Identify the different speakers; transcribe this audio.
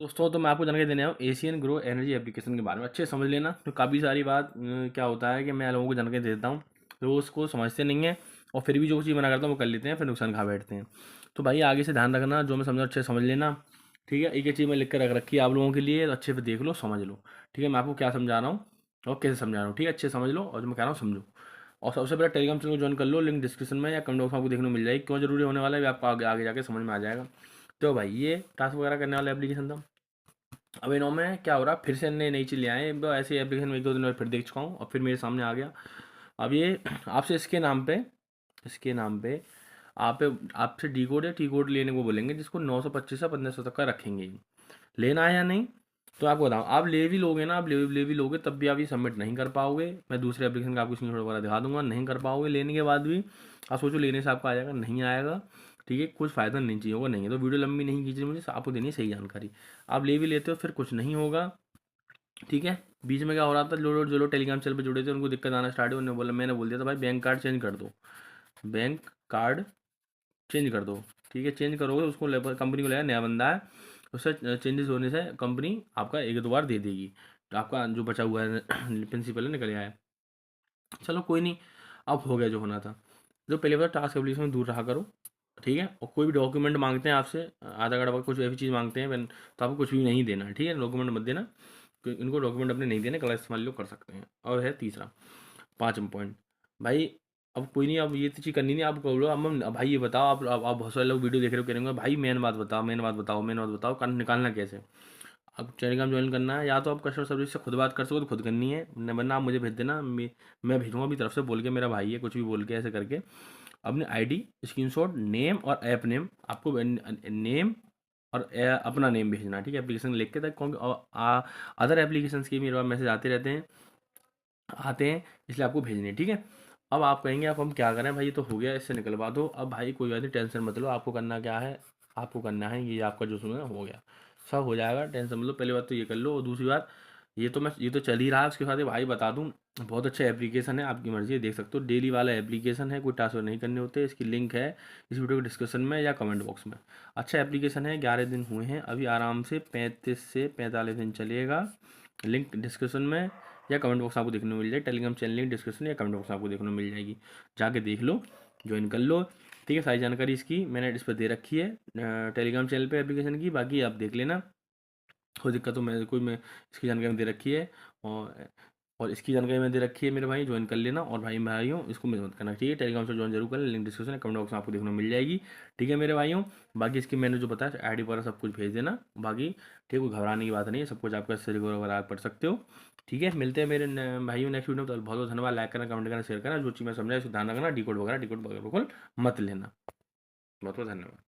Speaker 1: दोस्तों तो मैं आपको जानकारी देने आया हूँ एशियन ग्रो एनर्जी एप्लीकेशन के बारे में। अच्छे से समझ लेना। तो काफ़ी सारी बात क्या होता है कि मैं लोगों को जानकारी देता हूँ, लोग उसको समझते नहीं है और फिर भी जो चीज़ मना करता हूँ वो कर लेते हैं, फिर नुकसान खा बैठते हैं। तो भाई आगे से ध्यान रखना, जो मैं समझा अच्छे से समझ लेना। ठीक है, एक एक चीज़ मैं लिख कर रख रखी है आप लोगों के लिए, तो अच्छे से देख लो, समझ लो। ठीक है, मैं आपको क्या समझा रहा हूँ और कैसे समझा रहा हूँ। ठीक है, अच्छे से समझ लो और जो मैं कह रहा हूँ समझो। और सबसे पहले टेलीग्राम चैनल को ज्वाइन कर लो, लिंक डिस्क्रिप्शन में या कमेंट बॉक्स में आपको देखने को मिल जाएगी। क्यों जरूरी होने वाला है, आपको आगे आगे जाके समझ में आ जाएगा। तो भाई ये टास्क वगैरह करने वाला एप्लीकेशन था। अब इनों में क्या हो रहा है, फिर से नई चीज़ ले आए। ऐसे एप्लीकेशन में एक दो दिन में फिर देख चुका हूँ और फिर मेरे सामने आ गया। अब ये आपसे इसके नाम पे आप आपसे डी कोड या टी कोड लेने को बोलेंगे, जिसको 925 से 1500 तक का रखेंगे। लेना है या नहीं, तो आपको बताऊँ, आप ले भी लोगे ना, आप ले भी लोगे तब भी आप ये सबमिट नहीं कर पाओगे। मैं दूसरे एप्लीकेशन का आपको स्क्रीनशॉट वगैरह दिखा दूंगा, नहीं कर पाओगे लेने के बाद भी। आप सोचो लेने से आपका आ जाएगा, नहीं आएगा। ठीक है, कुछ फ़ायदा नहीं चाहिए होगा, नहीं है तो वीडियो लंबी नहीं खींचनी, मुझे आपको देनी है सही जानकारी। आप ले भी लेते हो फिर कुछ नहीं होगा। ठीक है, बीच में क्या हो रहा था, जो लोग टेलीग्राम चैनल पे जुड़े थे उनको दिक्कत आना स्टार्ट हुई। उन्होंने बोला, मैंने बोल दिया था भाई बैंक कार्ड चेंज कर दो, बैंक कार्ड चेंज कर दो। ठीक है, चेंज करोगे उसको कंपनी को लगेगा नया बंदा है, उससे चेंजेस होने से कंपनी आपका एक दो बार दे देगी, तो आपका जो बचा हुआ है प्रिंसिपल है निकल आया है। चलो कोई नहीं, अब हो गया जो होना था। जो पहले बार टास्क एप्लीकेशन में दूर रहा करो। ठीक है, और कोई भी डॉक्यूमेंट मांगते हैं आपसे, आधार कार्ड वगैरह कुछ ऐसी चीज़ मांगते हैं तो आपको कुछ भी नहीं देना है। ठीक है, डॉक्यूमेंट मत देना, इनको डॉक्यूमेंट अपने नहीं देने, गलत इस्तेमाल लोग कर सकते हैं। और है तीसरा, पाँचवा पॉइंट भाई, अब कोई नहीं, अब ये तो चीज़ करनी नहीं, आप बोलो अब भाई ये बताओ, आप बहुत सारे लोग वीडियो देख रहे हो, करेंगे भाई मेन बात बताओ, मेन बात बताओ, मेन बात बताओ, कर निकालना कैसे। अब टेलीग्राम ज्वाइन करना है, या तो आप कस्टमर सर्विस से खुद बात कर सको तो खुद करनी है, वरना आप मुझे भेज देना, मैं भेजूंगा अपनी तरफ से बोल के, मेरा भाई है, कुछ भी बोल के ऐसे करके अपनी आईडी, स्क्रीनशॉट, नेम और ऐप नेम, आपको नेम और अपना नेम भेजना। ठीक है, एप्लीकेशन लिख के तक, कौन अदर एप्लीकेशंस के मेरे पास मैसेज आते हैं, इसलिए आपको भेजने हैं। ठीक है, अब आप कहेंगे आप हम क्या करें भाई, ये तो हो गया, इससे निकलवा दो। अब भाई कोई बात नहीं, टेंशन मत लो, आपको करना क्या है, आपको करना है ये, आपका जो सुना हो गया, सब हो जाएगा, टेंशन मत लो। पहली बात तो ये कर लो, और दूसरी बात, ये तो चल ही रहा है, उसके साथ ये भाई बता दूँ, बहुत अच्छा एप्लीकेशन है, आपकी मर्जी है, देख सकते हो, डेली वाला एप्लीकेशन है, कोई टास्क नहीं करने होते। इसकी लिंक है इस वीडियो के डिस्क्रिप्शन में या कमेंट बॉक्स में। अच्छा एप्लीकेशन है, 11 दिन हुए हैं अभी, आराम से 35 से 45 दिन चलेगा। लिंक डिस्क्रिप्शन में या कमेंट बॉक्स आपको देखने को मिल जाए, टेलीग्राम चैनल लिंक डिस्क्रिप्शन या कमेंट बॉक्स आपको देखने को मिल जाएगी, जाके देख लो, ज्वाइन कर लो। ठीक है, सारी जानकारी इसकी मैंने इस पर दे रखी है टेलीग्राम चैनल पे एप्लीकेशन की, बाकी आप देख लेना, कोई दिक्कत तो मैं इसकी जानकारी दे रखी है। और इसकी जानकारी मैंने दे रखी है, मेरे भाई ज्वाइन कर लेना, और भाइयों इसको मिस मत करना। ठीक है, टेलीग्राम से ज्वाइन जरूर करें, लिंक डिस्क्रिप्शन कमेंट बॉक्स में आपको देखने को मिल जाएगी। ठीक है मेरे भाइयों, बाकी इसकी मैंने जो बताया आईडी पर सब कुछ भेज देना, बाकी ठीक है, कोई घबराने की बात नहीं है, सब कुछ आपका इससे रिकवर वगैरह आप पढ़ सकते हो। ठीक है, मिलते हैं मेरे भाइयों नेक्स्ट वीडियो में, तो बहुत बहुत धन्यवाद। लाइक करना, कमेंट करना, शेयर करना, जो चीज़ मैं समझा उसको ध्यान रखना, डी कोड वगैरह बिल्कुल मत लेना। बहुत बहुत धन्यवाद।